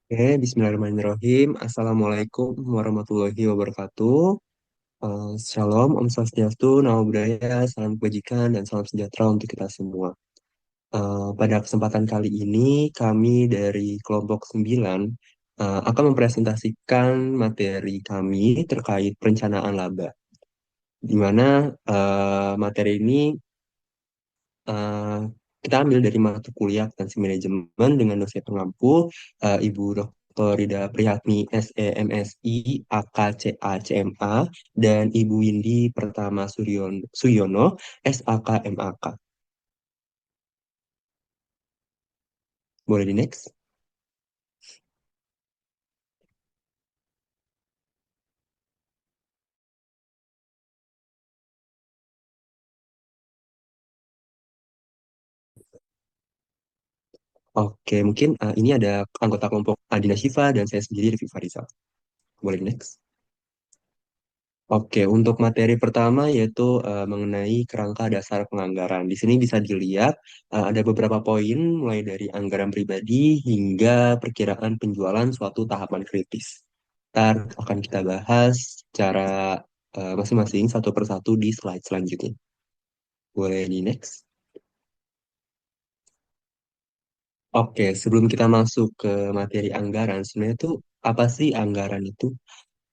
Bismillahirrahmanirrahim. Assalamualaikum warahmatullahi wabarakatuh. Shalom, Om Swastiastu, Namo Buddhaya, salam kebajikan, dan salam sejahtera untuk kita semua. Pada kesempatan kali ini, kami dari kelompok 9 akan mempresentasikan materi kami terkait perencanaan laba, di mana materi ini eh, kita ambil dari mata kuliah akuntansi manajemen dengan dosen pengampu Ibu Dr. Rida Prihatmi SEMSI AKCA CMA dan Ibu Windy Pertama Suyono SAKMAK. Boleh di next? Oke, mungkin ini ada anggota kelompok Adina Shiva dan saya sendiri Rifi Farizal. Boleh di next? Oke, untuk materi pertama yaitu mengenai kerangka dasar penganggaran. Di sini bisa dilihat ada beberapa poin mulai dari anggaran pribadi hingga perkiraan penjualan suatu tahapan kritis. Ntar akan kita bahas secara masing-masing satu persatu di slide selanjutnya. Boleh di next? Oke, sebelum kita masuk ke materi anggaran, sebenarnya itu apa sih anggaran itu?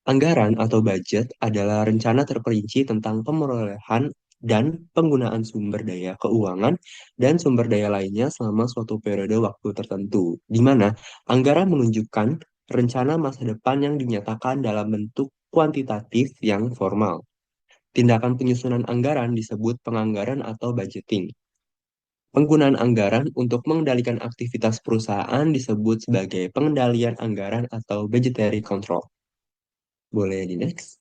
Anggaran atau budget adalah rencana terperinci tentang pemerolehan dan penggunaan sumber daya keuangan dan sumber daya lainnya selama suatu periode waktu tertentu, di mana anggaran menunjukkan rencana masa depan yang dinyatakan dalam bentuk kuantitatif yang formal. Tindakan penyusunan anggaran disebut penganggaran atau budgeting. Penggunaan anggaran untuk mengendalikan aktivitas perusahaan disebut sebagai pengendalian anggaran atau budgetary control. Boleh di next?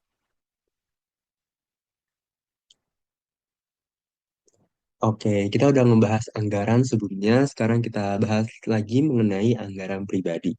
Oke, kita udah membahas anggaran sebelumnya, sekarang kita bahas lagi mengenai anggaran pribadi.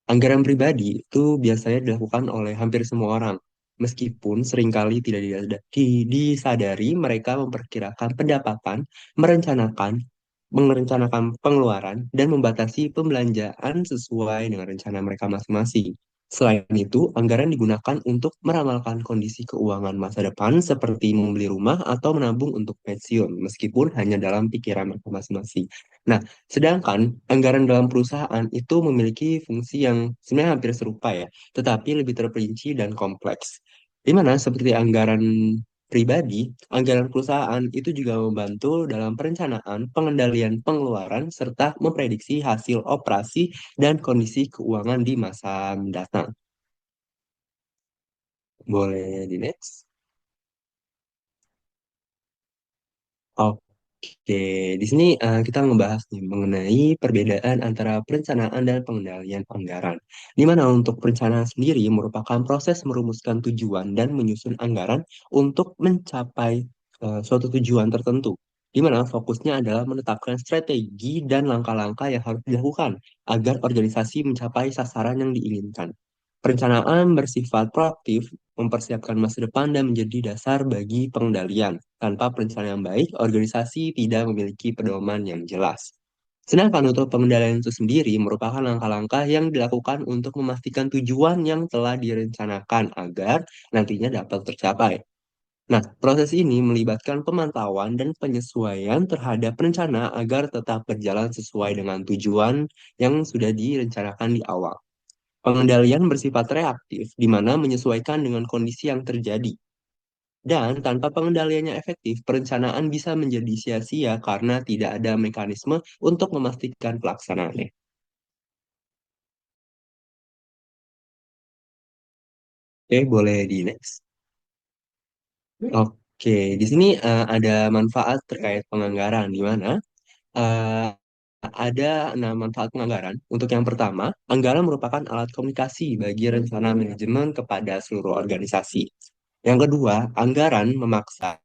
Anggaran pribadi itu biasanya dilakukan oleh hampir semua orang, meskipun seringkali tidak disadari mereka memperkirakan pendapatan, merencanakan, merencanakan pengeluaran, dan membatasi pembelanjaan sesuai dengan rencana mereka masing-masing. Selain itu, anggaran digunakan untuk meramalkan kondisi keuangan masa depan seperti membeli rumah atau menabung untuk pensiun, meskipun hanya dalam pikiran mereka masing-masing. Nah, sedangkan anggaran dalam perusahaan itu memiliki fungsi yang sebenarnya hampir serupa ya, tetapi lebih terperinci dan kompleks. Di mana seperti anggaran pribadi, anggaran perusahaan itu juga membantu dalam perencanaan, pengendalian pengeluaran, serta memprediksi hasil operasi dan kondisi keuangan di masa mendatang. Boleh di next? Oke, di sini kita membahas nih mengenai perbedaan antara perencanaan dan pengendalian anggaran. Di mana untuk perencanaan sendiri merupakan proses merumuskan tujuan dan menyusun anggaran untuk mencapai suatu tujuan tertentu. Di mana fokusnya adalah menetapkan strategi dan langkah-langkah yang harus dilakukan agar organisasi mencapai sasaran yang diinginkan. Perencanaan bersifat proaktif, mempersiapkan masa depan dan menjadi dasar bagi pengendalian. Tanpa perencanaan yang baik, organisasi tidak memiliki pedoman yang jelas. Sedangkan untuk pengendalian itu sendiri merupakan langkah-langkah yang dilakukan untuk memastikan tujuan yang telah direncanakan agar nantinya dapat tercapai. Nah, proses ini melibatkan pemantauan dan penyesuaian terhadap rencana agar tetap berjalan sesuai dengan tujuan yang sudah direncanakan di awal. Pengendalian bersifat reaktif, di mana menyesuaikan dengan kondisi yang terjadi. Dan tanpa pengendaliannya efektif, perencanaan bisa menjadi sia-sia karena tidak ada mekanisme untuk memastikan pelaksanaannya. Oke, boleh di next. Oke, di sini ada manfaat terkait penganggaran, di mana eh, ada 6 manfaat penganggaran. Untuk yang pertama, anggaran merupakan alat komunikasi bagi rencana manajemen kepada seluruh organisasi. Yang kedua, anggaran memaksa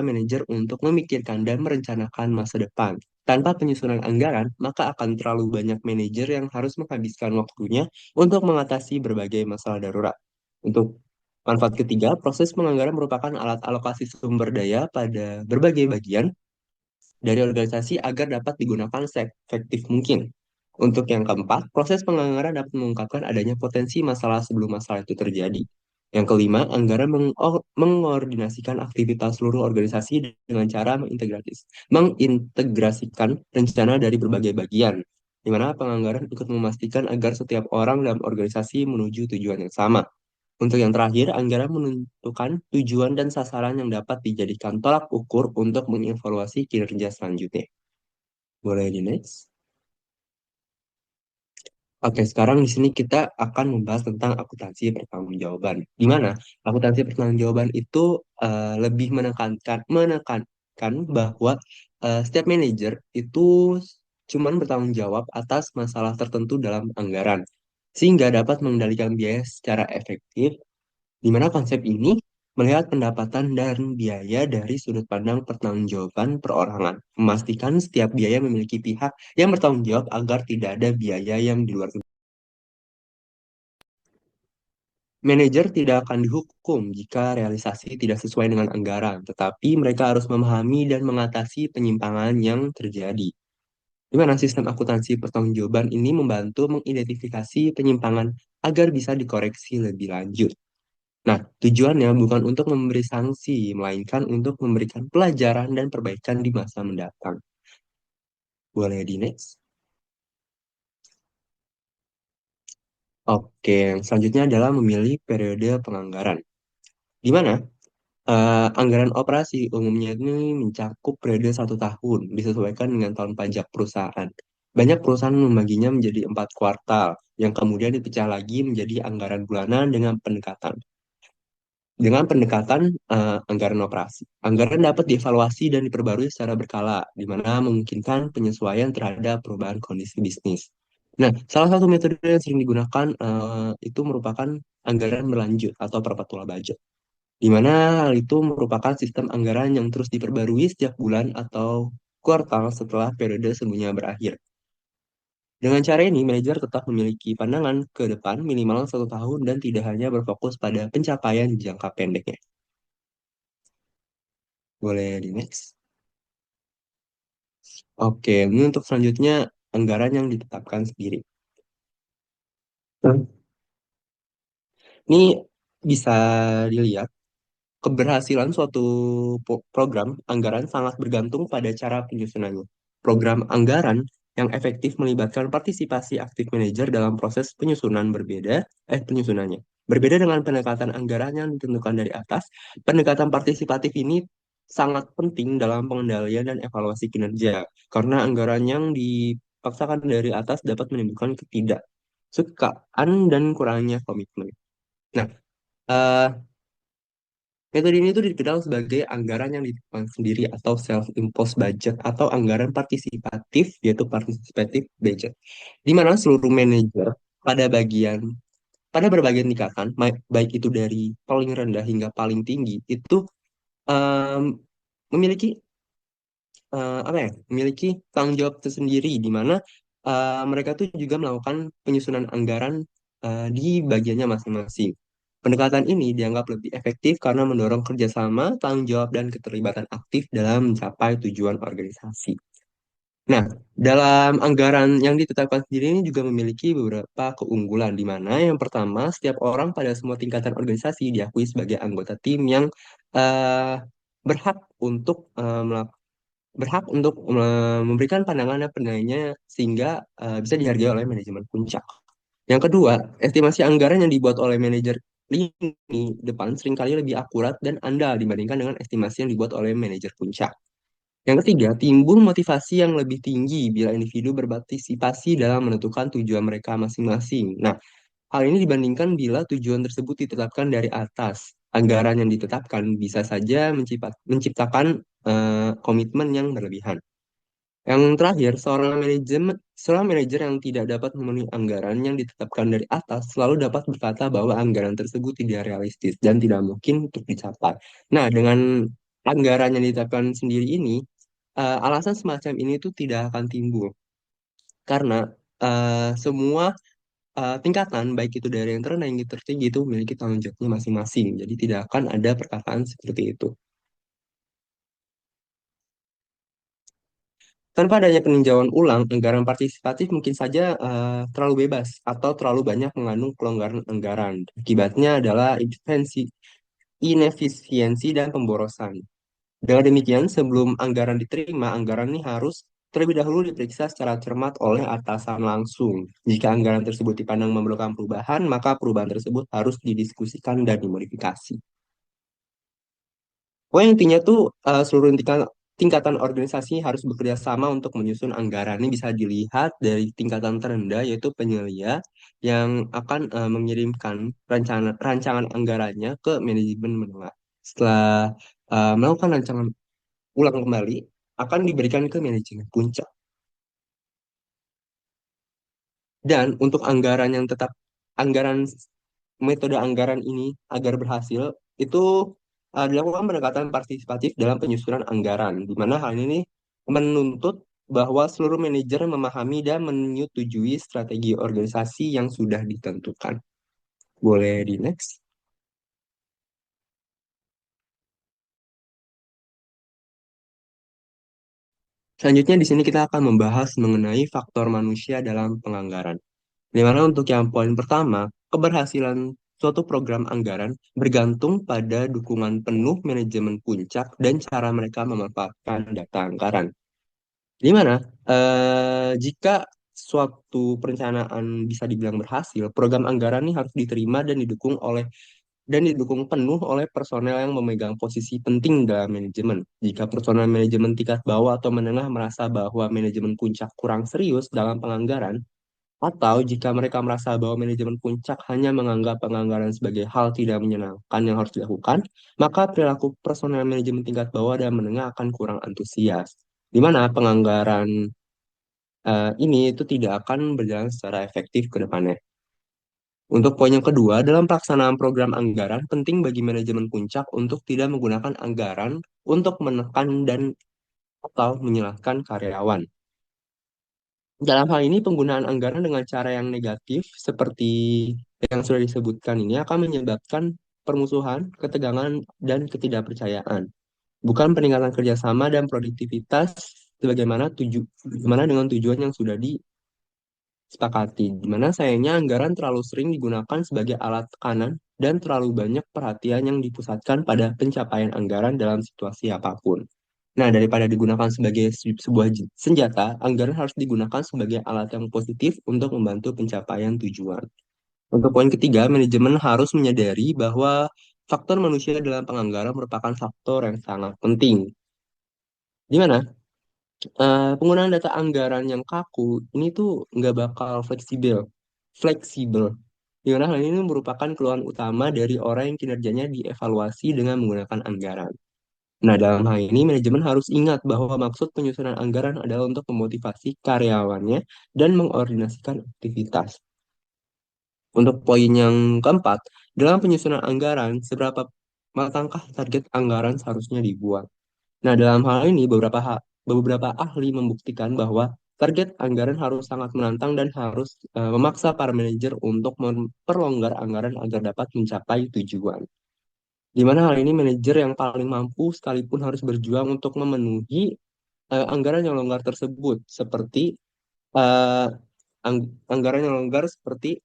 manajer untuk memikirkan dan merencanakan masa depan. Tanpa penyusunan anggaran, maka akan terlalu banyak manajer yang harus menghabiskan waktunya untuk mengatasi berbagai masalah darurat. Untuk manfaat ketiga, proses penganggaran merupakan alat alokasi sumber daya pada berbagai bagian dari organisasi agar dapat digunakan seefektif mungkin. Untuk yang keempat, proses penganggaran dapat mengungkapkan adanya potensi masalah sebelum masalah itu terjadi. Yang kelima, anggaran mengordinasikan aktivitas seluruh organisasi dengan cara mengintegrasikan rencana dari berbagai bagian, di mana penganggaran ikut memastikan agar setiap orang dalam organisasi menuju tujuan yang sama. Untuk yang terakhir, anggaran menentukan tujuan dan sasaran yang dapat dijadikan tolak ukur untuk mengevaluasi kinerja selanjutnya. Boleh di next? Oke, sekarang di sini kita akan membahas tentang akuntansi pertanggungjawaban. Di mana akuntansi pertanggungjawaban itu lebih menekankan bahwa setiap manajer itu cuman bertanggung jawab atas masalah tertentu dalam anggaran, sehingga dapat mengendalikan biaya secara efektif, di mana konsep ini melihat pendapatan dan biaya dari sudut pandang pertanggungjawaban perorangan, memastikan setiap biaya memiliki pihak yang bertanggung jawab agar tidak ada biaya yang di luar. Manajer tidak akan dihukum jika realisasi tidak sesuai dengan anggaran, tetapi mereka harus memahami dan mengatasi penyimpangan yang terjadi. Di mana sistem akuntansi pertanggungjawaban ini membantu mengidentifikasi penyimpangan agar bisa dikoreksi lebih lanjut. Nah, tujuannya bukan untuk memberi sanksi, melainkan untuk memberikan pelajaran dan perbaikan di masa mendatang. Boleh di next? Oke, yang selanjutnya adalah memilih periode penganggaran. Di mana anggaran operasi umumnya ini mencakup periode 1 tahun, disesuaikan dengan tahun pajak perusahaan. Banyak perusahaan membaginya menjadi 4 kuartal, yang kemudian dipecah lagi menjadi anggaran bulanan dengan pendekatan anggaran operasi. Anggaran dapat dievaluasi dan diperbarui secara berkala, di mana memungkinkan penyesuaian terhadap perubahan kondisi bisnis. Nah, salah satu metode yang sering digunakan itu merupakan anggaran berlanjut atau perpetual budget, di mana hal itu merupakan sistem anggaran yang terus diperbarui setiap bulan atau kuartal setelah periode sebelumnya berakhir. Dengan cara ini, manajer tetap memiliki pandangan ke depan minimal 1 tahun dan tidak hanya berfokus pada pencapaian jangka pendeknya. Boleh di next? Oke, ini untuk selanjutnya anggaran yang ditetapkan sendiri. Ini bisa dilihat keberhasilan suatu program anggaran sangat bergantung pada cara penyusunannya. Program anggaran yang efektif melibatkan partisipasi aktif manajer dalam proses penyusunannya. Berbeda dengan pendekatan anggaran yang ditentukan dari atas, pendekatan partisipatif ini sangat penting dalam pengendalian dan evaluasi kinerja, karena anggaran yang dipaksakan dari atas dapat menimbulkan ketidaksukaan dan kurangnya komitmen. Nah, eh, metode ini tuh dikenal sebagai anggaran yang ditetapkan sendiri atau self-imposed budget atau anggaran partisipatif, yaitu participative budget, di mana seluruh manajer pada bagian pada berbagai tingkatan, baik itu dari paling rendah hingga paling tinggi, itu em, memiliki apa ya, memiliki tanggung jawab tersendiri, di mana mereka tuh juga melakukan penyusunan anggaran di bagiannya masing-masing. Pendekatan ini dianggap lebih efektif karena mendorong kerjasama, tanggung jawab, dan keterlibatan aktif dalam mencapai tujuan organisasi. Nah, dalam anggaran yang ditetapkan sendiri ini juga memiliki beberapa keunggulan, di mana yang pertama, setiap orang pada semua tingkatan organisasi diakui sebagai anggota tim yang eh, berhak untuk memberikan pandangan dan penilaiannya, sehingga bisa dihargai oleh manajemen puncak. Yang kedua, estimasi anggaran yang dibuat oleh manajer lini depan seringkali lebih akurat dan andal dibandingkan dengan estimasi yang dibuat oleh manajer puncak. Yang ketiga, timbul motivasi yang lebih tinggi bila individu berpartisipasi dalam menentukan tujuan mereka masing-masing. Nah, hal ini dibandingkan bila tujuan tersebut ditetapkan dari atas. Anggaran yang ditetapkan bisa saja menciptakan komitmen yang berlebihan. Yang terakhir, seorang manajer yang tidak dapat memenuhi anggaran yang ditetapkan dari atas selalu dapat berkata bahwa anggaran tersebut tidak realistis dan tidak mungkin untuk dicapai. Nah, dengan anggaran yang ditetapkan sendiri ini, alasan semacam ini tuh tidak akan timbul karena semua tingkatan, baik itu dari yang terendah hingga tertinggi, itu memiliki tanggung jawabnya masing-masing. Jadi tidak akan ada perkataan seperti itu. Tanpa adanya peninjauan ulang, anggaran partisipatif mungkin saja terlalu bebas atau terlalu banyak mengandung pelonggaran anggaran. Akibatnya adalah inefisiensi dan pemborosan. Dengan demikian, sebelum anggaran diterima, anggaran ini harus terlebih dahulu diperiksa secara cermat oleh atasan langsung. Jika anggaran tersebut dipandang memerlukan perubahan, maka perubahan tersebut harus didiskusikan dan dimodifikasi. Pokoknya intinya tuh seluruh tingkatan organisasi harus bekerja sama untuk menyusun anggaran. Ini bisa dilihat dari tingkatan terendah yaitu penyelia yang akan mengirimkan rancangan anggarannya ke manajemen menengah. Setelah melakukan rancangan ulang kembali, akan diberikan ke manajemen puncak. Dan untuk anggaran yang tetap anggaran metode anggaran ini agar berhasil itu dilakukan pendekatan partisipatif dalam penyusunan anggaran, di mana hal ini menuntut bahwa seluruh manajer memahami dan menyetujui strategi organisasi yang sudah ditentukan. Boleh di next. Selanjutnya di sini kita akan membahas mengenai faktor manusia dalam penganggaran. Di mana untuk yang poin pertama, keberhasilan suatu program anggaran bergantung pada dukungan penuh manajemen puncak dan cara mereka memanfaatkan data anggaran. Di mana jika suatu perencanaan bisa dibilang berhasil, program anggaran ini harus diterima dan didukung penuh oleh personel yang memegang posisi penting dalam manajemen. Jika personel manajemen tingkat bawah atau menengah merasa bahwa manajemen puncak kurang serius dalam penganggaran, atau jika mereka merasa bahwa manajemen puncak hanya menganggap penganggaran sebagai hal tidak menyenangkan yang harus dilakukan, maka perilaku personel manajemen tingkat bawah dan menengah akan kurang antusias. Di mana penganggaran ini itu tidak akan berjalan secara efektif ke depannya. Untuk poin yang kedua, dalam pelaksanaan program anggaran, penting bagi manajemen puncak untuk tidak menggunakan anggaran untuk menekan dan atau menyalahkan karyawan. Dalam hal ini, penggunaan anggaran dengan cara yang negatif, seperti yang sudah disebutkan ini, akan menyebabkan permusuhan, ketegangan, dan ketidakpercayaan. Bukan peningkatan kerjasama dan produktivitas sebagaimana dengan tujuan yang sudah disepakati. Di mana sayangnya anggaran terlalu sering digunakan sebagai alat tekanan dan terlalu banyak perhatian yang dipusatkan pada pencapaian anggaran dalam situasi apapun. Nah, daripada digunakan sebagai sebuah senjata, anggaran harus digunakan sebagai alat yang positif untuk membantu pencapaian tujuan. Untuk poin ketiga, manajemen harus menyadari bahwa faktor manusia dalam penganggaran merupakan faktor yang sangat penting. Di mana penggunaan data anggaran yang kaku ini tuh nggak bakal fleksibel. Fleksibel. Di mana hal ini merupakan keluhan utama dari orang yang kinerjanya dievaluasi dengan menggunakan anggaran. Nah, dalam hal ini manajemen harus ingat bahwa maksud penyusunan anggaran adalah untuk memotivasi karyawannya dan mengordinasikan aktivitas. Untuk poin yang keempat, dalam penyusunan anggaran, seberapa matangkah target anggaran seharusnya dibuat. Nah, dalam hal ini beberapa ahli membuktikan bahwa target anggaran harus sangat menantang dan harus memaksa para manajer untuk memperlonggar anggaran agar dapat mencapai tujuan. Di mana hal ini manajer yang paling mampu sekalipun harus berjuang untuk memenuhi anggaran yang longgar tersebut, seperti eh, anggaran yang longgar seperti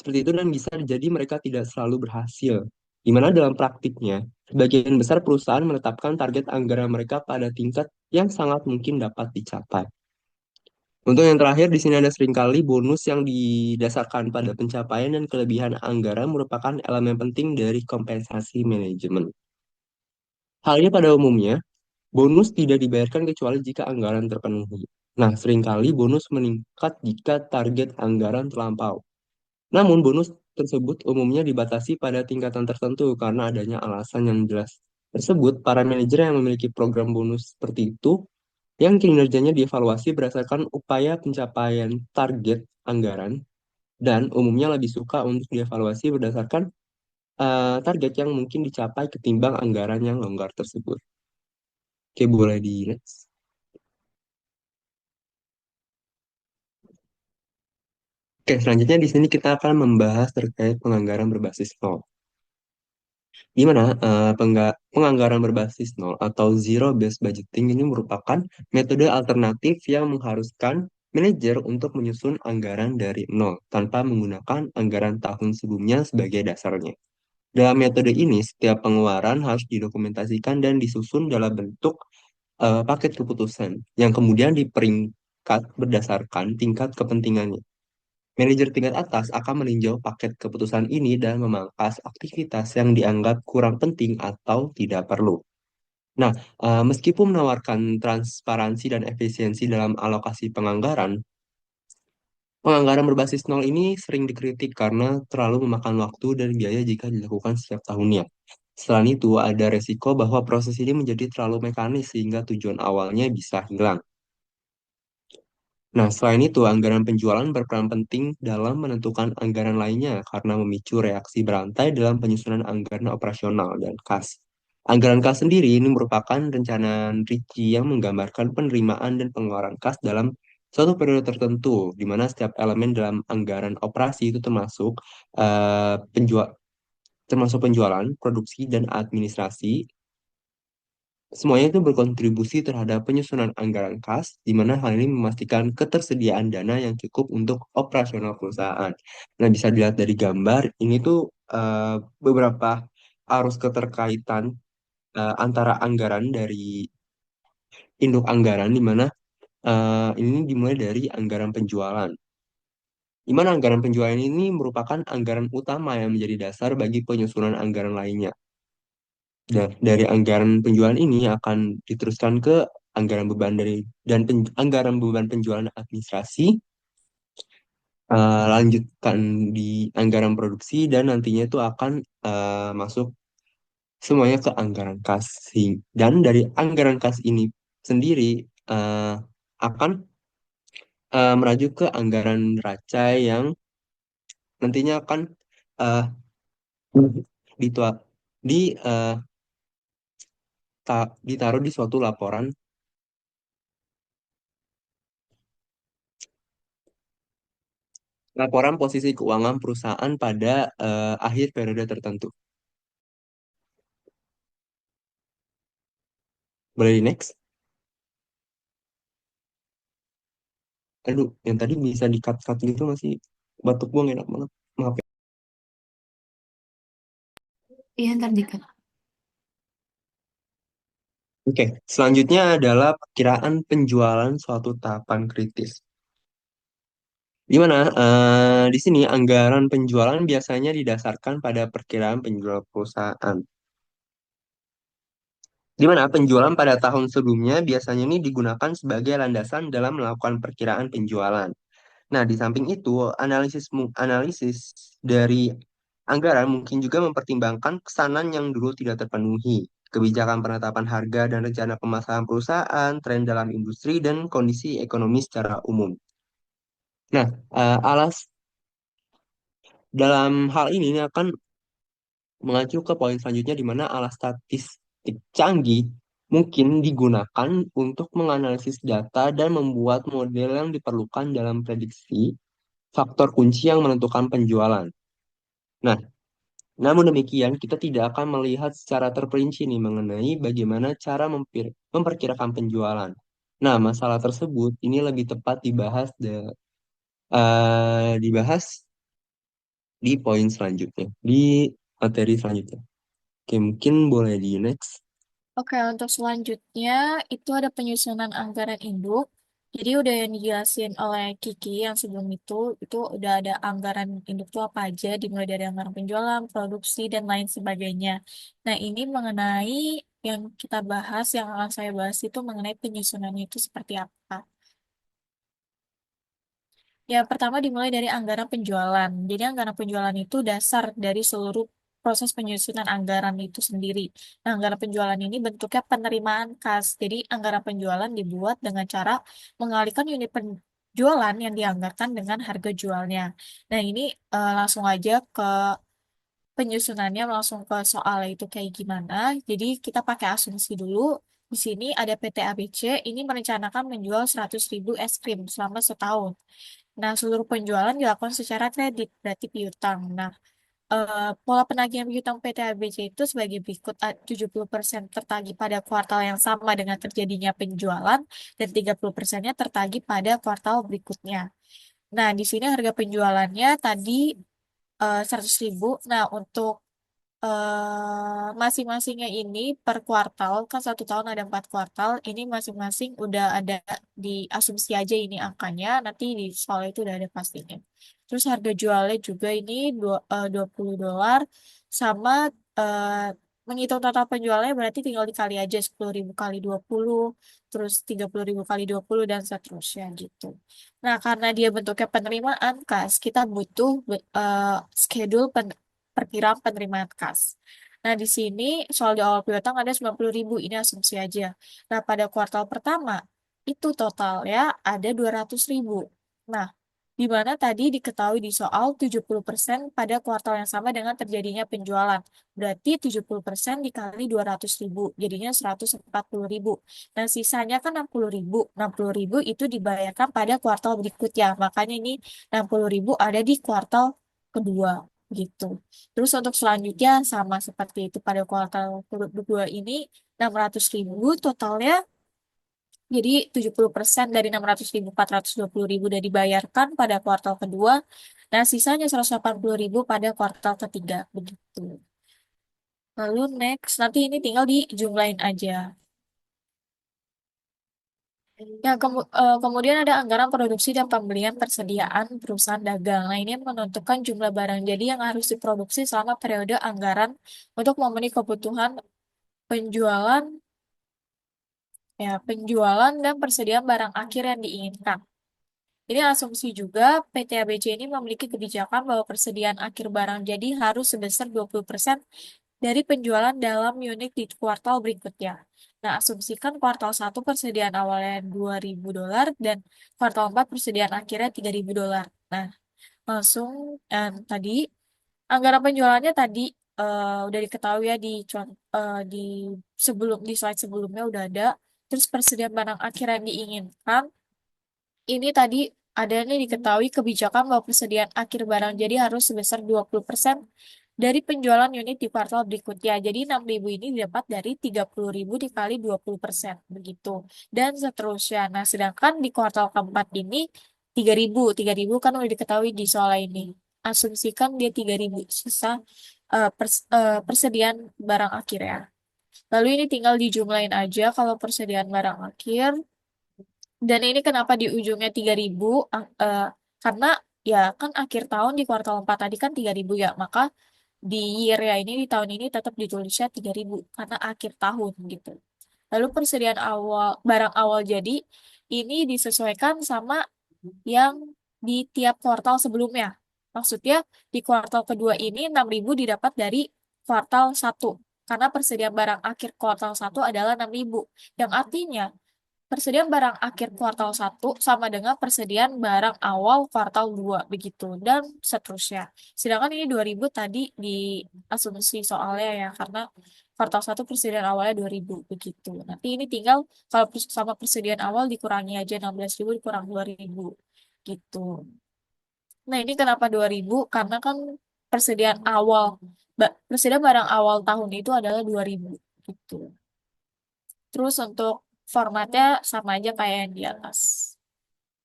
itu dan bisa jadi mereka tidak selalu berhasil. Di mana dalam praktiknya, sebagian besar perusahaan menetapkan target anggaran mereka pada tingkat yang sangat mungkin dapat dicapai. Untuk yang terakhir, di sini ada seringkali bonus yang didasarkan pada pencapaian dan kelebihan anggaran merupakan elemen penting dari kompensasi manajemen. Hal ini pada umumnya, bonus tidak dibayarkan kecuali jika anggaran terpenuhi. Nah, seringkali bonus meningkat jika target anggaran terlampau. Namun, bonus tersebut umumnya dibatasi pada tingkatan tertentu karena adanya alasan yang jelas. Tersebut, para manajer yang memiliki program bonus seperti itu, yang kinerjanya dievaluasi berdasarkan upaya pencapaian target anggaran, dan umumnya lebih suka untuk dievaluasi berdasarkan target yang mungkin dicapai ketimbang anggaran yang longgar tersebut. Oke, boleh di next. Oke, selanjutnya di sini kita akan membahas terkait penganggaran berbasis nol. Di mana penganggaran berbasis nol atau zero based budgeting ini merupakan metode alternatif yang mengharuskan manajer untuk menyusun anggaran dari nol tanpa menggunakan anggaran tahun sebelumnya sebagai dasarnya. Dalam metode ini, setiap pengeluaran harus didokumentasikan dan disusun dalam bentuk paket keputusan yang kemudian diperingkat berdasarkan tingkat kepentingannya. Manajer tingkat atas akan meninjau paket keputusan ini dan memangkas aktivitas yang dianggap kurang penting atau tidak perlu. Nah, meskipun menawarkan transparansi dan efisiensi dalam alokasi penganggaran, penganggaran berbasis nol ini sering dikritik karena terlalu memakan waktu dan biaya jika dilakukan setiap tahunnya. Selain itu, ada resiko bahwa proses ini menjadi terlalu mekanis sehingga tujuan awalnya bisa hilang. Nah, selain itu, anggaran penjualan berperan penting dalam menentukan anggaran lainnya karena memicu reaksi berantai dalam penyusunan anggaran operasional dan kas. Anggaran kas sendiri ini merupakan rencana rinci yang menggambarkan penerimaan dan pengeluaran kas dalam suatu periode tertentu, di mana setiap elemen dalam anggaran operasi itu termasuk penjualan, produksi, dan administrasi. Semuanya itu berkontribusi terhadap penyusunan anggaran kas, di mana hal ini memastikan ketersediaan dana yang cukup untuk operasional perusahaan. Nah, bisa dilihat dari gambar, ini tuh beberapa arus keterkaitan antara anggaran dari induk anggaran, di mana ini dimulai dari anggaran penjualan. Di mana anggaran penjualan ini merupakan anggaran utama yang menjadi dasar bagi penyusunan anggaran lainnya. Nah, dari anggaran penjualan ini akan diteruskan ke anggaran beban dari anggaran beban penjualan administrasi, lanjutkan di anggaran produksi dan nantinya itu akan masuk semuanya ke anggaran kas. Dan dari anggaran kas ini sendiri akan merujuk ke anggaran neraca yang nantinya akan uh, ditua, di ditaruh di suatu laporan posisi keuangan perusahaan pada akhir periode tertentu. Boleh di next? Aduh, yang tadi bisa di-cut-cut gitu masih batuk gue nggak enak banget. Maaf ya. Iya, ntar dikat. Oke, selanjutnya adalah perkiraan penjualan suatu tahapan kritis. Di mana di sini anggaran penjualan biasanya didasarkan pada perkiraan penjual perusahaan. Di mana penjualan pada tahun sebelumnya biasanya ini digunakan sebagai landasan dalam melakukan perkiraan penjualan. Nah, di samping itu, analisis dari anggaran mungkin juga mempertimbangkan pesanan yang dulu tidak terpenuhi, kebijakan penetapan harga dan rencana pemasaran perusahaan, tren dalam industri, dan kondisi ekonomi secara umum. Nah, alas dalam hal ini akan mengacu ke poin selanjutnya di mana alas statistik canggih mungkin digunakan untuk menganalisis data dan membuat model yang diperlukan dalam prediksi faktor kunci yang menentukan penjualan. Nah, namun demikian, kita tidak akan melihat secara terperinci nih mengenai bagaimana cara memperkirakan penjualan. Nah, masalah tersebut ini lebih tepat dibahas di poin selanjutnya, di materi selanjutnya. Oke, mungkin boleh di next. Oke, untuk selanjutnya itu ada penyusunan anggaran induk. Jadi udah yang dijelasin oleh Kiki yang sebelum itu udah ada anggaran induk itu apa aja, dimulai dari anggaran penjualan, produksi, dan lain sebagainya. Nah, ini mengenai yang kita bahas, yang akan saya bahas itu mengenai penyusunannya itu seperti apa. Ya, pertama dimulai dari anggaran penjualan. Jadi anggaran penjualan itu dasar dari seluruh proses penyusunan anggaran itu sendiri. Nah, anggaran penjualan ini bentuknya penerimaan kas. Jadi anggaran penjualan dibuat dengan cara mengalihkan unit penjualan yang dianggarkan dengan harga jualnya. Nah, ini langsung aja ke penyusunannya, langsung ke soal itu kayak gimana. Jadi kita pakai asumsi dulu. Di sini ada PT ABC, ini merencanakan menjual 100.000 es krim selama setahun. Nah, seluruh penjualan dilakukan secara kredit, berarti piutang. Nah, pola penagihan piutang PT ABC itu sebagai berikut: 70% tertagih pada kuartal yang sama dengan terjadinya penjualan dan 30%-nya tertagih pada kuartal berikutnya. Nah, di sini harga penjualannya tadi 100.000. Nah, untuk masing-masingnya ini per kuartal, kan satu tahun ada 4 kuartal, ini masing-masing udah ada di asumsi aja ini angkanya, nanti di soal itu udah ada pastinya. Terus harga jualnya juga ini $20, sama eh, menghitung total penjualannya berarti tinggal dikali aja 10.000 kali 20, terus 30.000 kali 20, dan seterusnya gitu. Nah, karena dia bentuknya penerimaan kas, kita butuh schedule perkiraan penerimaan kas. Nah, di sini soal di awal piutang ada 90.000, ini asumsi aja. Nah, pada kuartal pertama, itu total ya ada 200.000. Nah, di mana tadi diketahui di soal 70% pada kuartal yang sama dengan terjadinya penjualan. Berarti 70% dikali 200.000, jadinya 140.000. Nah, sisanya kan 60.000. 60.000 itu dibayarkan pada kuartal berikutnya. Makanya ini 60.000 ada di kuartal kedua gitu. Terus untuk selanjutnya sama seperti itu, pada kuartal kedua ini 600.000 totalnya. Jadi 70% dari 600.000, 420.000 udah dibayarkan pada kuartal kedua. Nah, sisanya 180.000 pada kuartal ketiga. Begitu. Lalu next, nanti ini tinggal dijumlahin aja. Ya, kemudian ada anggaran produksi dan pembelian persediaan perusahaan dagang. Nah, ini menentukan jumlah barang jadi yang harus diproduksi selama periode anggaran untuk memenuhi kebutuhan penjualan, penjualan dan persediaan barang akhir yang diinginkan. Ini asumsi juga PT ABC ini memiliki kebijakan bahwa persediaan akhir barang jadi harus sebesar 20% dari penjualan dalam unit di kuartal berikutnya. Nah, asumsikan kuartal satu persediaan awalnya $2.000 dan kuartal 4 persediaan akhirnya $3.000. Nah, langsung tadi anggaran penjualannya tadi udah diketahui ya di di slide sebelumnya udah ada. Terus persediaan barang akhir yang diinginkan ini tadi ada nih diketahui kebijakan bahwa persediaan akhir barang jadi harus sebesar 20% dari penjualan unit di kuartal berikutnya. Jadi 6.000 ini didapat dari 30.000 dikali 20%, begitu. Dan seterusnya. Nah, sedangkan di kuartal keempat ini 3.000. 3.000 kan udah diketahui di soal ini. Asumsikan dia 3.000 sisa persediaan barang akhir ya. Lalu ini tinggal dijumlahin aja kalau persediaan barang akhir. Dan ini kenapa di ujungnya 3.000? Karena ya kan akhir tahun di kuartal 4 tadi kan 3.000 ya. Maka di year ya ini di tahun ini tetap ditulisnya 3.000 karena akhir tahun gitu. Lalu persediaan awal barang awal jadi ini disesuaikan sama yang di tiap kuartal sebelumnya. Maksudnya di kuartal kedua ini 6.000 didapat dari kuartal satu. Karena persediaan barang akhir kuartal satu adalah 6.000. Yang artinya persediaan barang akhir kuartal satu sama dengan persediaan barang awal kuartal 2 begitu, dan seterusnya. Sedangkan ini 2.000 tadi di asumsi soalnya ya, karena kuartal satu persediaan awalnya 2.000 begitu. Nanti ini tinggal kalau sama persediaan awal dikurangi aja, 16.000 dikurang 2.000 gitu. Nah, ini kenapa 2.000? Karena kan persediaan awal persediaan barang awal tahun itu adalah 2.000 gitu. Terus untuk formatnya sama aja kayak yang di atas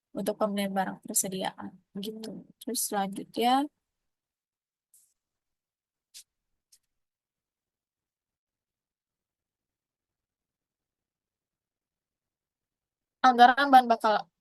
untuk pembelian barang persediaan gitu. Terus selanjutnya anggaran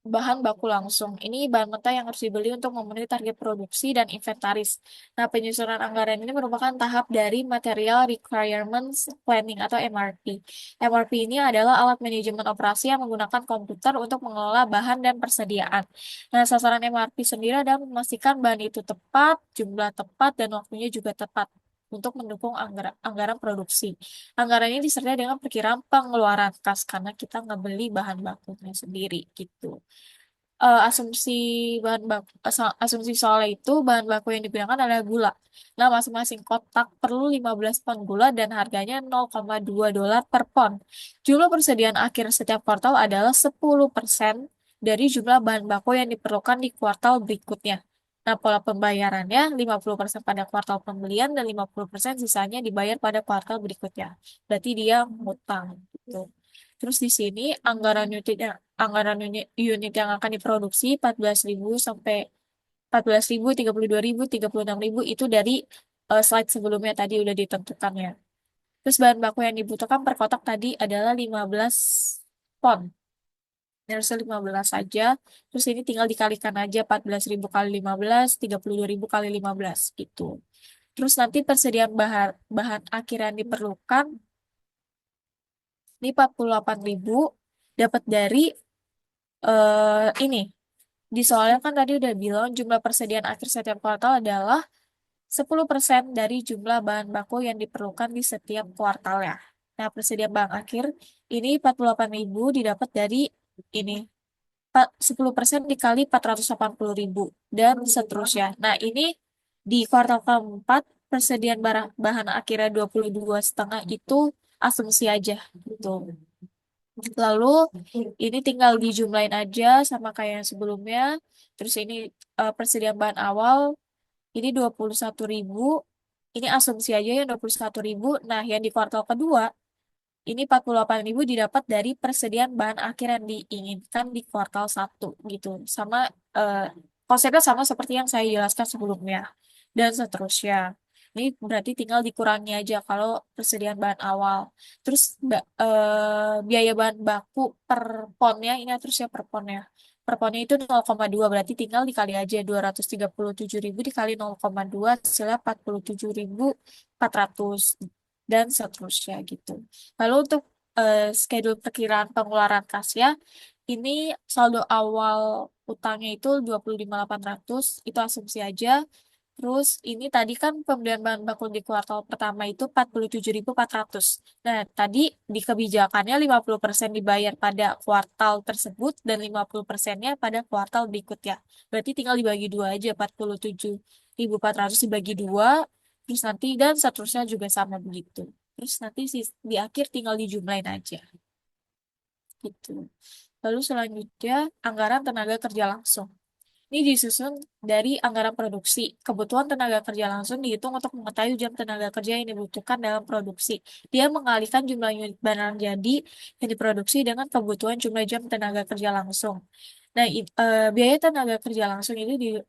bahan baku langsung. Ini bahan mentah yang harus dibeli untuk memenuhi target produksi dan inventaris. Nah, penyusunan anggaran ini merupakan tahap dari Material Requirements Planning atau MRP. MRP ini adalah alat manajemen operasi yang menggunakan komputer untuk mengelola bahan dan persediaan. Nah, sasaran MRP sendiri adalah memastikan bahan itu tepat, jumlah tepat, dan waktunya juga tepat untuk mendukung anggaran produksi. Anggaran ini disertai dengan perkiraan pengeluaran kas karena kita ngebeli bahan bakunya sendiri gitu. Asumsi asumsi soal itu bahan baku yang digunakan adalah gula. Nah, masing-masing kotak perlu 15 pon gula dan harganya $0,2 per pon. Jumlah persediaan akhir setiap kuartal adalah 10% dari jumlah bahan baku yang diperlukan di kuartal berikutnya. Nah, pola pembayarannya 50% pada kuartal pembelian dan 50% sisanya dibayar pada kuartal berikutnya. Berarti dia ngutang gitu. Terus di sini anggaran unit yang akan diproduksi 14.000 sampai 14.000, 32.000, 36.000 itu dari slide sebelumnya tadi udah ditentukan ya. Terus bahan baku yang dibutuhkan per kotak tadi adalah 15 pon. Harusnya 15 saja. Terus ini tinggal dikalikan aja 14.000 kali 15, 32.000 kali 15 gitu. Terus nanti persediaan bahan, bahan akhir yang diperlukan ini 48.000 dapat dari ini. Di soalnya kan tadi udah bilang jumlah persediaan akhir setiap kuartal adalah 10% dari jumlah bahan baku yang diperlukan di setiap kuartalnya. Nah, persediaan bahan akhir ini 48.000 didapat dari ini 10% dikali 480.000 dan seterusnya. Nah, ini di kuartal keempat persediaan bahan akhirnya 22,5 itu asumsi aja gitu. Lalu ini tinggal dijumlahin aja sama kayak yang sebelumnya. Terus ini persediaan bahan awal ini 21.000. Ini asumsi aja ya 21.000. Nah, yang di kuartal kedua ini 48.000 didapat dari persediaan bahan akhir yang diinginkan di kuartal satu gitu. Sama eh, konsepnya sama seperti yang saya jelaskan sebelumnya. Dan seterusnya. Ini berarti tinggal dikurangi aja kalau persediaan bahan awal. Terus biaya bahan baku per ponnya, ini terusnya per ponnya. Per ponnya itu 0,2 berarti tinggal dikali aja 237.000 dikali 0,2 hasilnya 47.400 dan seterusnya gitu. Lalu untuk schedule perkiraan pengeluaran kas ya, ini saldo awal utangnya itu 25.800 itu asumsi aja. Terus ini tadi kan pembelian bahan baku di kuartal pertama itu 47.400. Nah, tadi di kebijakannya 50% dibayar pada kuartal tersebut dan 50%-nya pada kuartal berikutnya. Berarti tinggal dibagi dua aja, 47.400 dibagi dua, terus nanti dan seterusnya juga sama begitu. Terus nanti di akhir tinggal dijumlahin aja. Gitu. Lalu selanjutnya, anggaran tenaga kerja langsung. Ini disusun dari anggaran produksi. Kebutuhan tenaga kerja langsung dihitung untuk mengetahui jam tenaga kerja yang dibutuhkan dalam produksi. Dia mengalihkan jumlah unit barang jadi yang diproduksi dengan kebutuhan jumlah jam tenaga kerja langsung. Nah, biaya tenaga kerja langsung ini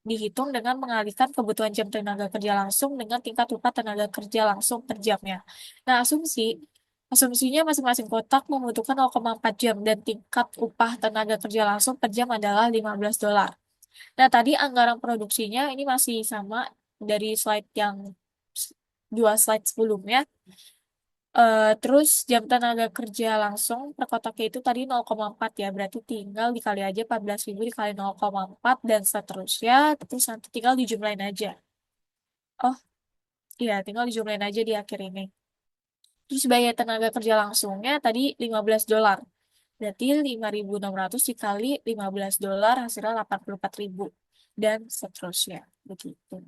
dihitung dengan mengalihkan kebutuhan jam tenaga kerja langsung dengan tingkat upah tenaga kerja langsung per jamnya. Nah, asumsinya masing-masing kotak membutuhkan 0,4 jam dan tingkat upah tenaga kerja langsung per jam adalah $15. Nah, tadi anggaran produksinya ini masih sama dari slide yang dua slide sebelumnya. Terus jam tenaga kerja langsung per kotaknya itu tadi 0,4 ya, berarti tinggal dikali aja 14.000 dikali 0,4 dan seterusnya, terus nanti tinggal dijumlahin aja. Oh iya, tinggal dijumlahin aja di akhir ini. Terus biaya tenaga kerja langsungnya tadi $15. Berarti 5.600 dikali $15 hasilnya 84.000 dan seterusnya. Begitu.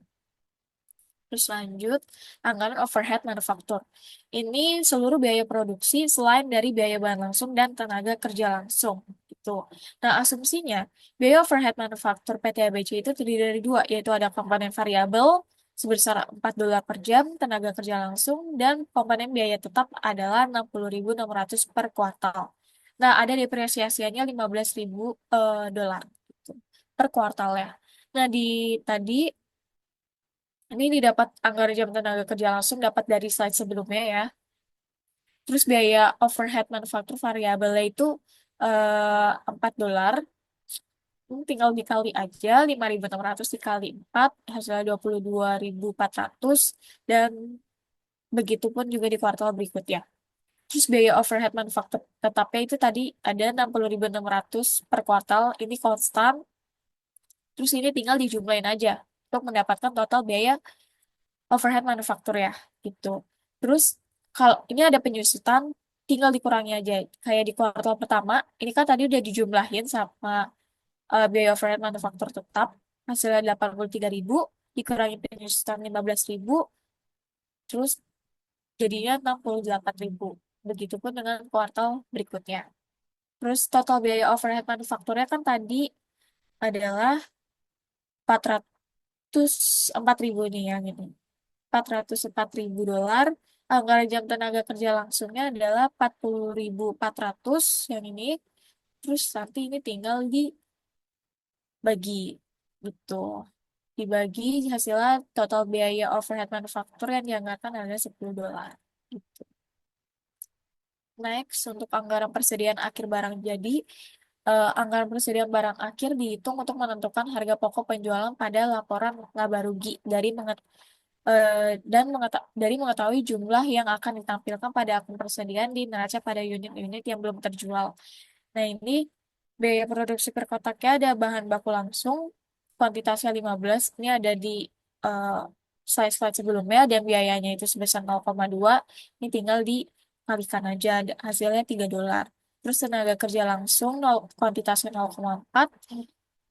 Terus lanjut, anggaran overhead manufaktur. Ini seluruh biaya produksi selain dari biaya bahan langsung dan tenaga kerja langsung. Gitu. Nah, asumsinya, biaya overhead manufaktur PT ABC itu terdiri dari dua, yaitu ada komponen variabel sebesar $4 per jam tenaga kerja langsung, dan komponen biaya tetap adalah 60.600 per kuartal. Nah, ada depresiasinya 15.000 dolar gitu, per kuartalnya. Nah, di tadi ini didapat anggaran jam tenaga kerja langsung dapat dari slide sebelumnya ya. Terus biaya overhead manufaktur variabelnya itu $4. Tinggal dikali aja 5.600 dikali 4 hasilnya 22.400 dan begitupun juga di kuartal berikutnya. Terus biaya overhead manufaktur tetapnya itu tadi ada 60.600 per kuartal, ini konstan. Terus ini tinggal dijumlahin aja untuk mendapatkan total biaya overhead manufaktur ya gitu. Terus kalau ini ada penyusutan tinggal dikurangi aja. Kayak di kuartal pertama, ini kan tadi udah dijumlahin sama biaya overhead manufaktur tetap hasilnya 83.000 dikurangi penyusutan 15.000 terus jadinya 68.000. Begitupun dengan kuartal berikutnya. Terus total biaya overhead manufakturnya kan tadi adalah 404.000 nih yang ini. 404.000 dolar. Anggaran jam tenaga kerja langsungnya adalah 40.400 yang ini. Terus nanti ini tinggal dibagi gitu. Dibagi hasilnya total biaya overhead manufaktur yang dianggarkan adalah 10 dolar. Gitu. Next, untuk anggaran persediaan akhir barang jadi, anggaran persediaan barang akhir dihitung untuk menentukan harga pokok penjualan pada laporan laba rugi dari mengetahui jumlah yang akan ditampilkan pada akun persediaan di neraca pada unit-unit yang belum terjual. Nah, ini biaya produksi per kotaknya ada bahan baku langsung, kuantitasnya 15, ini ada di eh, slide-slide sebelumnya, dan biayanya itu sebesar 0,2, ini tinggal dikalikan aja, hasilnya 3 dolar. Terus tenaga kerja langsung, kuantitasnya 0,4,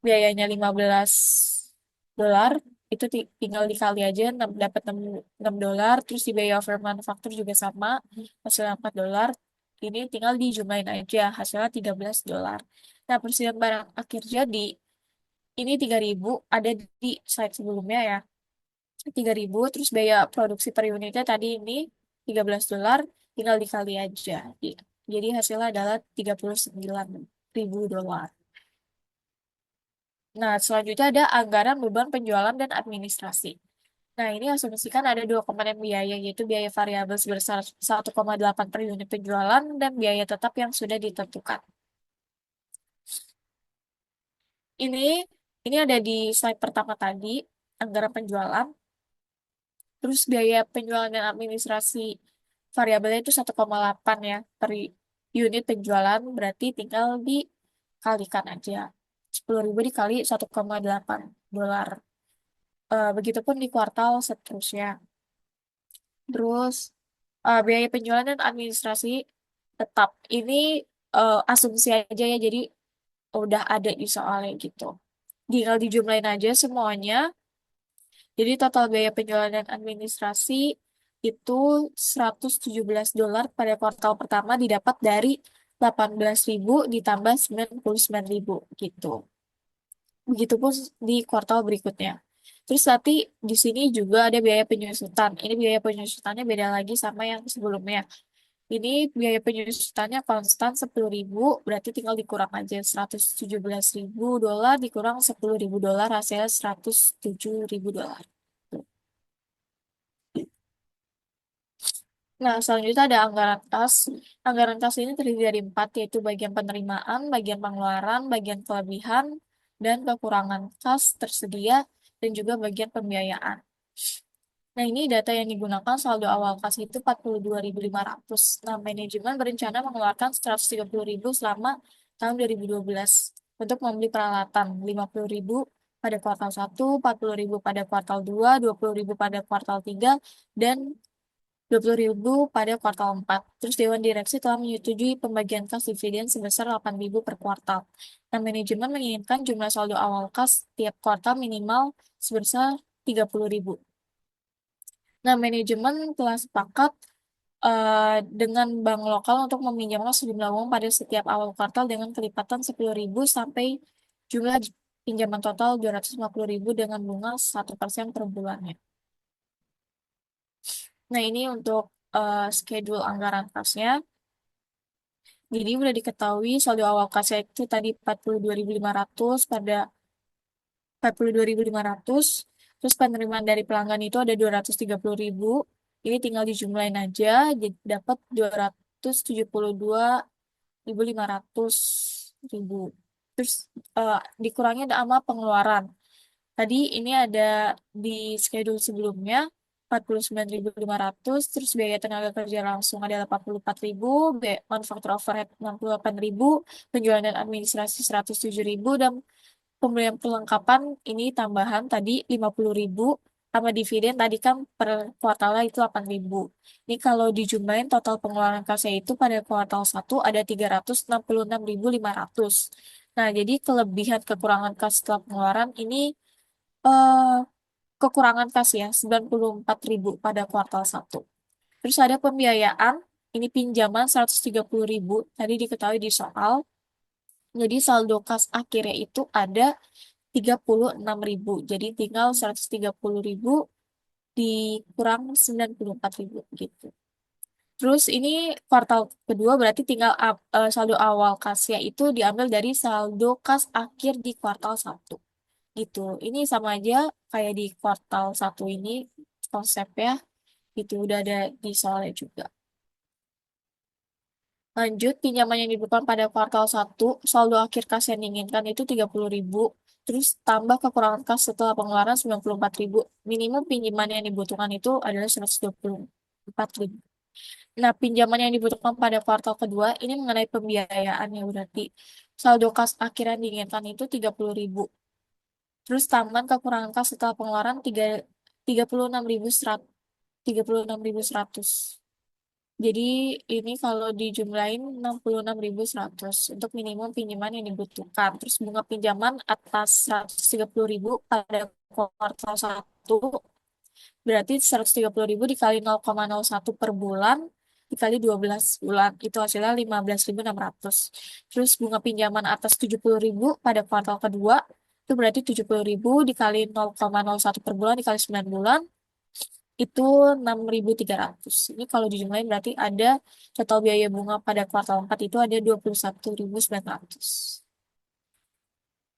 biayanya 15 dolar, itu tinggal dikali aja, dapat 6 dolar, terus di biaya over manufaktur juga sama, hasilnya 4 dolar, ini tinggal dijumlahin aja, hasilnya 13 dolar. Nah, persediaan barang akhir jadi, ini 3.000 ada di slide sebelumnya ya. 3.000 terus biaya produksi per unitnya tadi ini 13 dolar, tinggal dikali aja. Jadi hasilnya adalah 39.000 dolar. Nah, selanjutnya ada anggaran beban penjualan dan administrasi. Nah, ini asumsikan ada dua komponen biaya, yaitu biaya variabel sebesar 1,8 per unit penjualan dan biaya tetap yang sudah ditentukan. Ini ini ada di slide pertama tadi, anggaran penjualan. Terus biaya penjualan dan administrasi variabelnya itu 1,8 ya per unit penjualan, berarti tinggal dikalikan aja. 10.000 dikali 1,8 dolar. Begitupun di kuartal seterusnya. Terus biaya penjualan dan administrasi tetap. Ini asumsi aja ya, jadi udah ada di soalnya gitu. Tinggal dijumlahin aja semuanya. Jadi total biaya penjualan dan administrasi itu 117 dolar pada kuartal pertama didapat dari 18.000 ditambah 99.000 gitu. Begitupun di kuartal berikutnya. Terus nanti di sini juga ada biaya penyusutan. Ini biaya penyusutannya beda lagi sama yang sebelumnya. Ini biaya penyusutannya konstan 10.000, berarti tinggal dikurang aja 117.000 dolar dikurang 10.000 dolar, hasilnya 107.000 dolar. Nah, selanjutnya ada anggaran kas. Anggaran kas ini terdiri dari empat, yaitu bagian penerimaan, bagian pengeluaran, bagian kelebihan, dan kekurangan kas tersedia, dan juga bagian pembiayaan. Nah, ini data yang digunakan saldo awal kas itu 42.500. Nah, manajemen berencana mengeluarkan 130.000 selama tahun 2012 untuk membeli peralatan 50.000 pada kuartal 1, 40.000 pada kuartal 2, 20.000 pada kuartal 3, dan 20.000 pada kuartal 4. Terus Dewan Direksi telah menyetujui pembagian kas dividen sebesar 8.000 per kuartal. Dan manajemen menginginkan jumlah saldo awal kas tiap kuartal minimal sebesar 30.000. Nah, manajemen telah sepakat dengan bank lokal untuk meminjamkan sejumlah uang pada setiap awal kuartal dengan kelipatan 10.000 sampai jumlah pinjaman total 250.000 dengan bunga 1% per bulannya. Nah, ini untuk schedule anggaran kasnya. Jadi udah diketahui saldo awal kasnya itu tadi 42.500 pada 42.500. Terus penerimaan dari pelanggan itu ada 230.000. Ini tinggal dijumlahin aja, jadi dapat 272.500.000. Terus dikurangin sama pengeluaran. Tadi ini ada di schedule sebelumnya 49.500, terus biaya tenaga kerja langsung ada 84.000, biaya manufaktur overhead 68.000, penjualan dan administrasi 107.000, dan pembelian perlengkapan ini tambahan tadi 50.000, sama dividen tadi kan per kuartalnya itu 8.000. Ini kalau dijumlahin total pengeluaran kasnya itu pada kuartal 1 ada 366.500. Nah, jadi kelebihan kekurangan kas setelah pengeluaran ini eh, kekurangan kas ya 94.000 pada kuartal 1. Terus ada pembiayaan, ini pinjaman 130.000 tadi diketahui di soal. Jadi saldo kas akhirnya itu ada 36.000. Jadi tinggal 130.000 dikurang 94.000 gitu. Terus ini kuartal kedua berarti tinggal saldo awal kasnya itu diambil dari saldo kas akhir di kuartal satu gitu. Ini sama aja kayak di kuartal satu ini konsepnya itu udah ada di soalnya juga. Lanjut, pinjaman yang dibutuhkan pada kuartal satu saldo akhir kas yang diinginkan itu 30.000, terus tambah kekurangan kas setelah pengeluaran 94.000. Minimum pinjaman yang dibutuhkan itu adalah 124.000. Nah, pinjaman yang dibutuhkan pada kuartal kedua ini mengenai pembiayaan ya berarti. Saldo kas akhir yang diinginkan itu 30.000. Terus tambahan kekurangan kas setelah pengeluaran 36.100. 36.100. Jadi ini kalau dijumlahin 66.100 untuk minimum pinjaman yang dibutuhkan. Terus bunga pinjaman atas 130.000 pada kuartal satu berarti 130.000 dikali 0,01 per bulan dikali 12 bulan. Itu hasilnya 15.600. Terus bunga pinjaman atas 70.000 pada kuartal kedua itu berarti 70.000 dikali 0,01 per bulan dikali 9 bulan itu 6.300. Ini kalau dijumlahin berarti ada total biaya bunga pada kuartal 4 itu ada 21.900.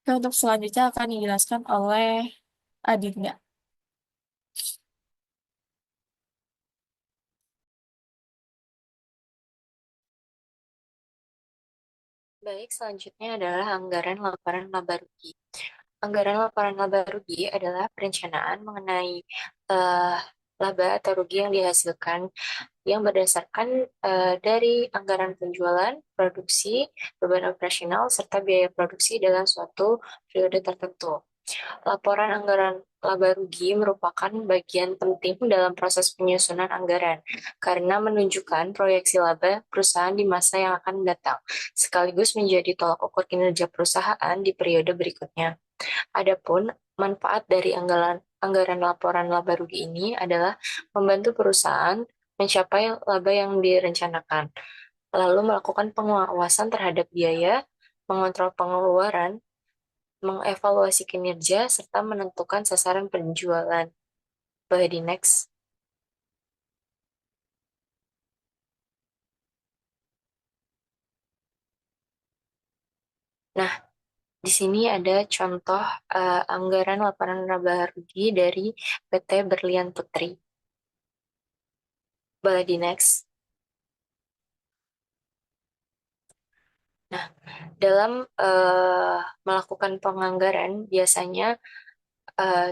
Oke, untuk selanjutnya akan dijelaskan oleh Adinda. Baik, selanjutnya adalah anggaran laporan laba rugi. Anggaran laporan laba rugi adalah perencanaan mengenai eh, laba atau rugi yang dihasilkan yang berdasarkan dari anggaran penjualan, produksi, beban operasional, serta biaya produksi dalam suatu periode tertentu. Laporan anggaran laba rugi merupakan bagian penting dalam proses penyusunan anggaran karena menunjukkan proyeksi laba perusahaan di masa yang akan datang, sekaligus menjadi tolak ukur kinerja perusahaan di periode berikutnya. Adapun manfaat dari anggaran laporan laba rugi ini adalah membantu perusahaan mencapai laba yang direncanakan, lalu melakukan pengawasan terhadap biaya, mengontrol pengeluaran, mengevaluasi kinerja, serta menentukan sasaran penjualan. Boleh di next. Nah, di sini ada contoh anggaran laporan laba rugi dari PT Berlian Putri. Boleh di next. Nah, dalam melakukan penganggaran, biasanya eh,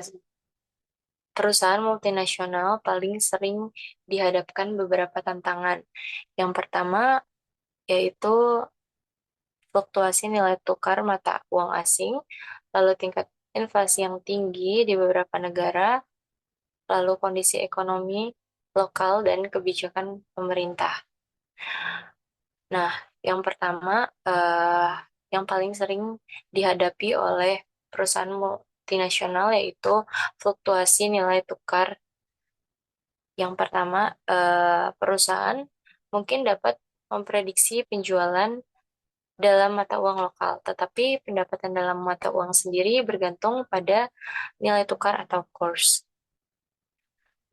perusahaan multinasional paling sering dihadapkan beberapa tantangan. Yang pertama yaitu fluktuasi nilai tukar mata uang asing, lalu tingkat inflasi yang tinggi di beberapa negara, lalu kondisi ekonomi lokal dan kebijakan pemerintah. Nah, yang pertama, yang paling sering dihadapi oleh perusahaan multinasional yaitu fluktuasi nilai tukar. Yang pertama, perusahaan mungkin dapat memprediksi penjualan dalam mata uang lokal, tetapi pendapatan dalam mata uang sendiri bergantung pada nilai tukar atau kurs.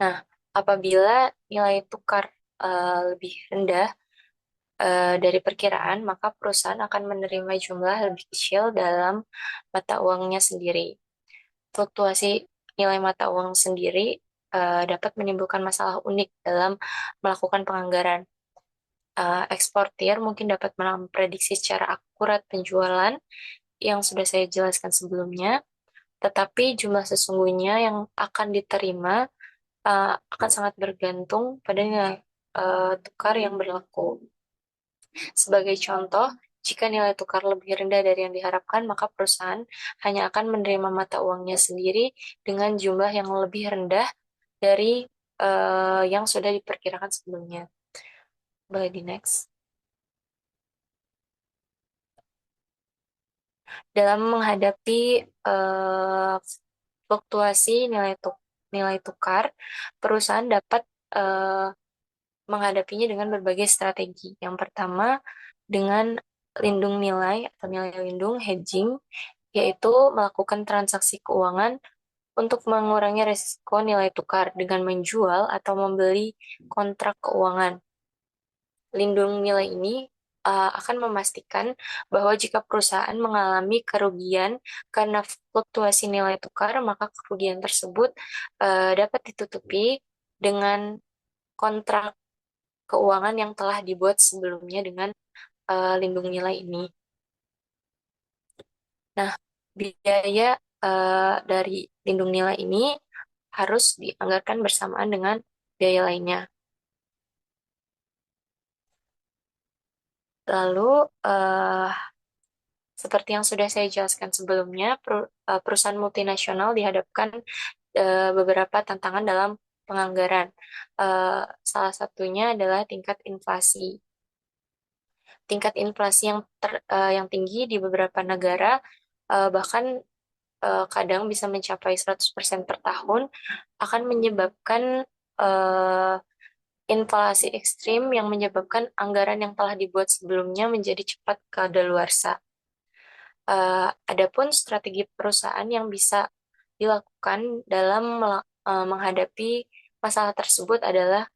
Nah, apabila nilai tukar lebih rendah dari perkiraan, maka perusahaan akan menerima jumlah lebih kecil dalam mata uangnya sendiri. Fluktuasi nilai mata uang sendiri dapat menimbulkan masalah unik dalam melakukan penganggaran. Eksportir mungkin dapat memprediksi secara akurat penjualan yang sudah saya jelaskan sebelumnya, tetapi jumlah sesungguhnya yang akan diterima akan sangat bergantung pada nilai tukar yang berlaku. Sebagai contoh, jika nilai tukar lebih rendah dari yang diharapkan, maka perusahaan hanya akan menerima mata uangnya sendiri dengan jumlah yang lebih rendah dari yang sudah diperkirakan sebelumnya. Boleh di next. Dalam menghadapi fluktuasi nilai tukar, perusahaan dapat eh, menghadapinya dengan berbagai strategi. Yang pertama, dengan lindung nilai atau nilai lindung hedging yaitu melakukan transaksi keuangan untuk mengurangi risiko nilai tukar dengan menjual atau membeli kontrak keuangan. Lindung nilai ini akan memastikan bahwa jika perusahaan mengalami kerugian karena fluktuasi nilai tukar, maka kerugian tersebut dapat ditutupi dengan kontrak keuangan yang telah dibuat sebelumnya dengan lindung nilai ini. Nah, biaya dari lindung nilai ini harus dianggarkan bersamaan dengan biaya lainnya. Lalu, seperti yang sudah saya jelaskan sebelumnya, perusahaan multinasional dihadapkan beberapa tantangan dalam penganggaran. Salah satunya adalah tingkat inflasi. Tingkat inflasi yang tinggi di beberapa negara bahkan kadang bisa mencapai 100% per tahun akan menyebabkan eh, inflasi ekstrim yang menyebabkan anggaran yang telah dibuat sebelumnya menjadi cepat kadaluarsa. Adapun strategi perusahaan yang bisa dilakukan dalam menghadapi masalah tersebut adalah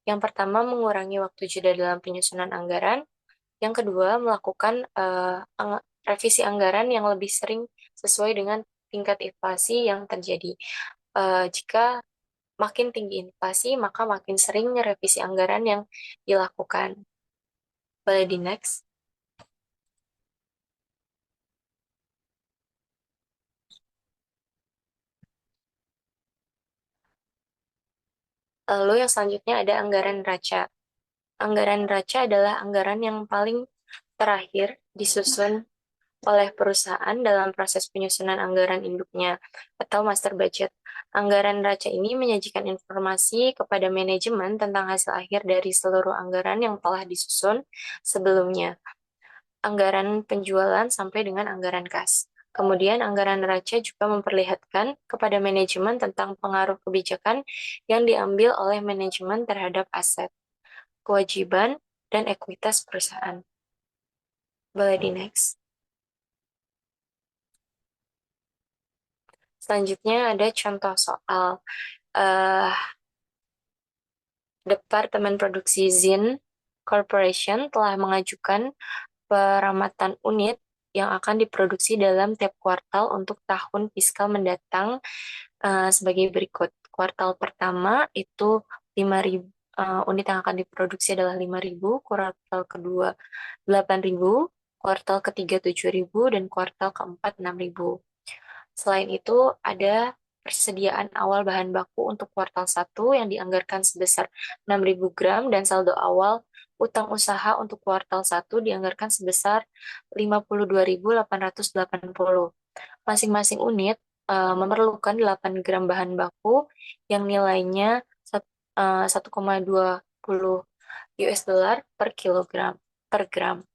yang pertama mengurangi waktu jeda dalam penyusunan anggaran, yang kedua melakukan revisi anggaran yang lebih sering sesuai dengan tingkat inflasi yang terjadi. Jika makin tinggi inflasi, maka makin sering revisi anggaran yang dilakukan. Boleh di next. Lalu yang selanjutnya ada anggaran neraca. Anggaran neraca adalah anggaran yang paling terakhir disusun oleh perusahaan dalam proses penyusunan anggaran induknya atau master budget. Anggaran neraca ini menyajikan informasi kepada manajemen tentang hasil akhir dari seluruh anggaran yang telah disusun sebelumnya, anggaran penjualan sampai dengan anggaran kas. Kemudian anggaran neraca juga memperlihatkan kepada manajemen tentang pengaruh kebijakan yang diambil oleh manajemen terhadap aset, kewajiban, dan ekuitas perusahaan. Boleh di next. Selanjutnya ada contoh soal. eh Departemen Produksi Zin Corporation telah mengajukan peramatan unit yang akan diproduksi dalam tiap kuartal untuk tahun fiskal mendatang sebagai berikut. Kuartal pertama itu 5.000 unit yang akan diproduksi adalah 5.000, kuartal kedua 8.000, kuartal ketiga 7.000, dan kuartal keempat 6.000. Selain itu, ada persediaan awal bahan baku untuk kuartal 1 yang dianggarkan sebesar 6.000 gram dan saldo awal utang usaha untuk kuartal 1 dianggarkan sebesar 52.880. Masing-masing unit memerlukan 8 gram bahan baku yang nilainya 1,20 US dollar per kilogram per gram.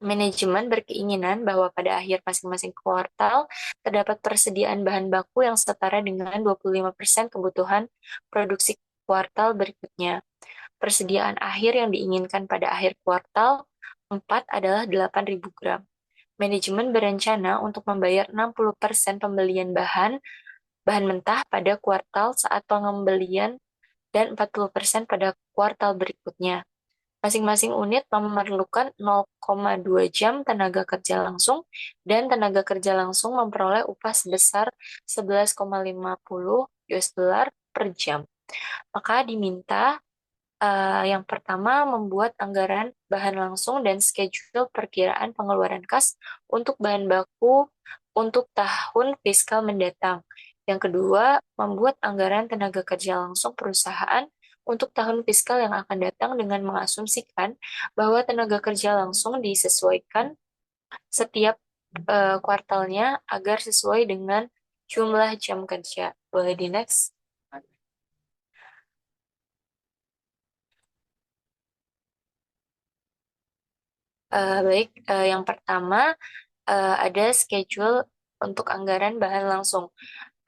Manajemen berkeinginan bahwa pada akhir masing-masing kuartal terdapat persediaan bahan baku yang setara dengan 25% kebutuhan produksi kuartal berikutnya. Persediaan akhir yang diinginkan pada akhir kuartal 4 adalah 8.000 gram. Manajemen berencana untuk membayar 60% pembelian bahan mentah pada kuartal saat pengembalian dan 40% pada kuartal berikutnya. Masing-masing unit memerlukan 0,2 jam tenaga kerja langsung dan tenaga kerja langsung memperoleh upah sebesar 11,50 US dollar per jam. Maka diminta yang pertama membuat anggaran bahan langsung dan schedule perkiraan pengeluaran kas untuk bahan baku untuk tahun fiskal mendatang. Yang kedua, membuat anggaran tenaga kerja langsung perusahaan untuk tahun fiskal yang akan datang dengan mengasumsikan bahwa tenaga kerja langsung disesuaikan setiap kuartalnya agar sesuai dengan jumlah jam kerja. Boleh di next? Baik, yang pertama ada schedule untuk anggaran bahan langsung.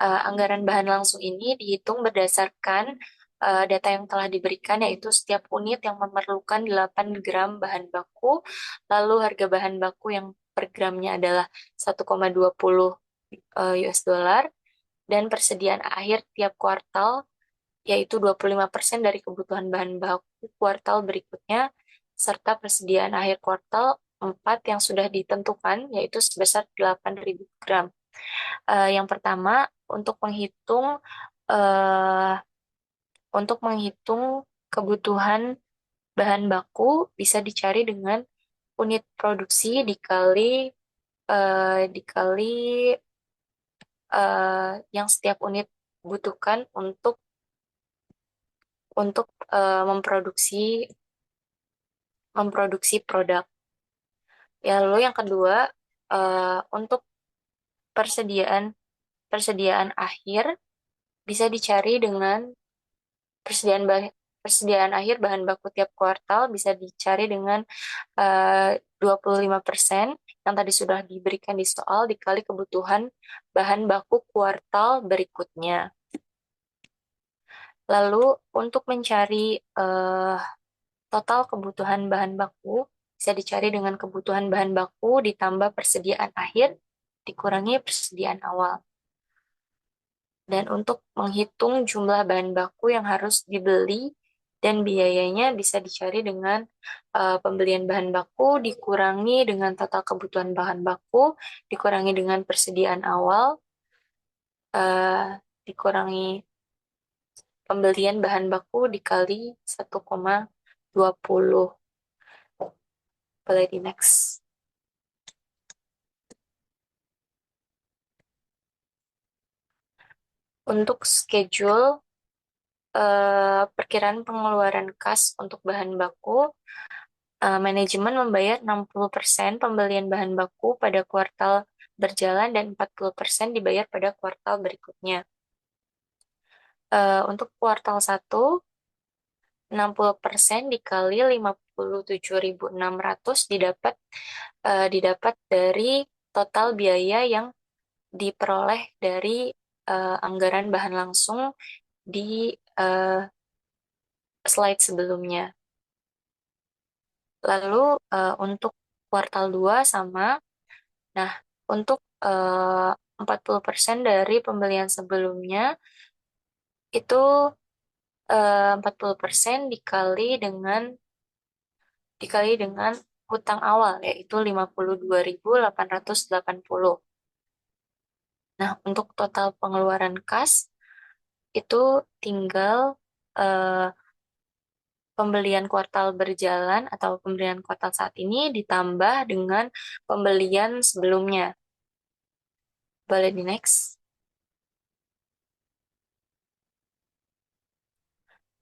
Anggaran bahan langsung ini dihitung berdasarkan data yang telah diberikan, yaitu setiap unit yang memerlukan 8 gram bahan baku, lalu harga bahan baku yang per gramnya adalah 1,20 US dollar, dan persediaan akhir tiap kuartal yaitu 25% dari kebutuhan bahan baku kuartal berikutnya, serta persediaan akhir kuartal 4 yang sudah ditentukan, yaitu sebesar 8.000 gram. Yang pertama, eh, untuk menghitung kebutuhan bahan baku bisa dicari dengan unit produksi dikali yang setiap unit butuhkan untuk memproduksi memproduksi produk. Ya, lalu yang kedua, untuk persediaan persediaan akhir bisa dicari dengan persediaan bah- persediaan akhir bahan baku tiap kuartal bisa dicari dengan 25% yang tadi sudah diberikan di soal dikali kebutuhan bahan baku kuartal berikutnya. Lalu untuk mencari total kebutuhan bahan baku bisa dicari dengan kebutuhan bahan baku ditambah persediaan akhir dikurangi persediaan awal. Dan untuk menghitung jumlah bahan baku yang harus dibeli dan biayanya bisa dicari dengan pembelian bahan baku dikurangi dengan total kebutuhan bahan baku dikurangi dengan persediaan awal dikurangi pembelian bahan baku dikali 1,20. Boleh di next. Untuk schedule perkiraan pengeluaran kas untuk bahan baku, manajemen membayar 60% pembelian bahan baku pada kuartal berjalan dan 40% dibayar pada kuartal berikutnya. Untuk kuartal 1, 60% dikali 57.600 didapat dari total biaya yang diperoleh dari anggaran bahan langsung di slide sebelumnya. Lalu untuk kuartal 2 sama. Nah, untuk 40% dari pembelian sebelumnya itu 40% dikali dengan hutang awal yaitu 52.880. Nah, untuk total pengeluaran kas itu tinggal eh, pembelian kuartal berjalan atau pembelian kuartal saat ini ditambah dengan pembelian sebelumnya. Boleh di next.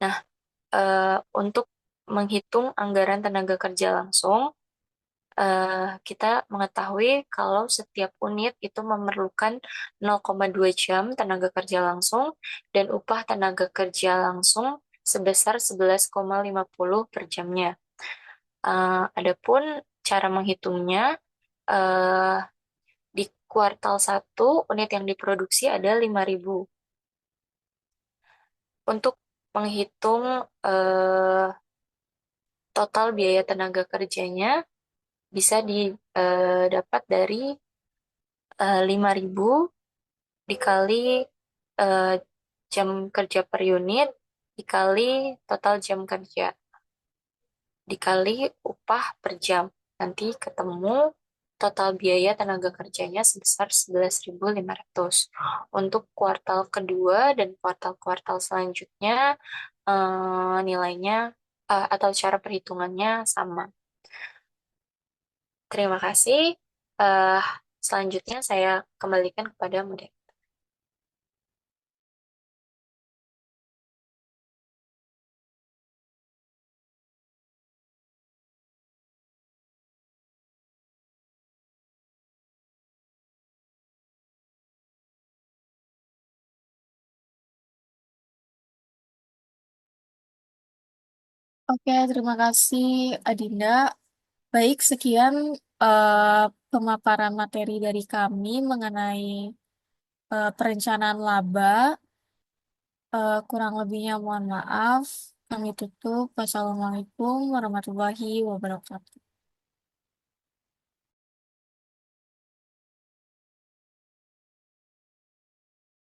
Nah, untuk menghitung anggaran tenaga kerja langsung, kita mengetahui kalau setiap unit itu memerlukan 0,2 jam tenaga kerja langsung dan upah tenaga kerja langsung sebesar 11,50 per jamnya. Adapun cara menghitungnya, eh, di kuartal 1 unit yang diproduksi ada 5.000. Untuk menghitung total biaya tenaga kerjanya bisa didapat dari 5.000 dikali eh, jam kerja per unit dikali total jam kerja dikali upah per jam. Nanti ketemu total biaya tenaga kerjanya sebesar 11.500. Untuk kuartal kedua dan kuartal-kuartal selanjutnya nilainya atau cara perhitungannya sama. Terima kasih. Eh, Selanjutnya saya kembalikan kepada moderator. Oke, terima kasih Adinda. Baik, sekian eh, pemaparan materi dari kami mengenai perencanaan laba. Kurang lebihnya mohon maaf. Kami tutup. Wassalamualaikum warahmatullahi wabarakatuh.